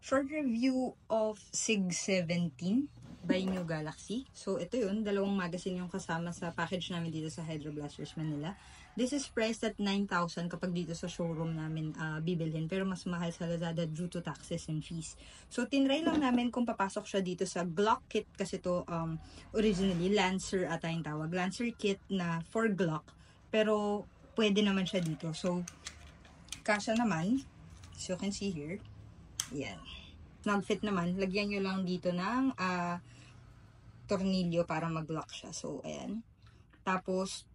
Short review of SIG 17 by New Galaxy. So, ito yun. Dalawang magazine yung kasama sa package namin dito sa Hydro Blasters Manila. This is priced at 9,000 kapag dito sa showroom namin bibilhin. Pero mas mahal sa Lazada due to taxes and fees. So, tinry lang namin kung papasok siya dito sa Glock kit. Kasi to originally Lancer ata yung tawag. Lancer kit na for Glock. Pero, pwede naman siya dito. So, kasya naman. As you can see here. Yan. Nag-fit naman. Lagyan nyo lang dito ng tornilyo para mag-lock siya. So, ayan. Tapos,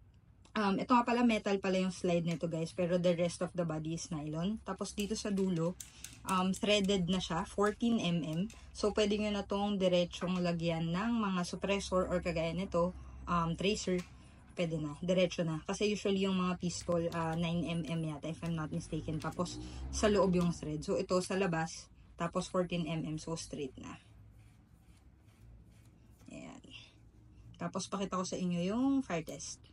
ito nga pala, metal pala yung slide nito guys. Pero the rest of the body is nylon. Tapos, dito sa dulo, threaded na siya. 14mm. So, pwede nyo na tong diretsong lagyan ng mga suppressor or kagaya nito, tracer. Pwede na. Diretso na. Kasi usually yung mga pistol, 9mm yata if I'm not mistaken. Tapos, sa loob yung thread. So, ito sa labas. Tapos, 14mm. So, straight na. Ayan. Tapos, pakita ko sa inyo yung fire test.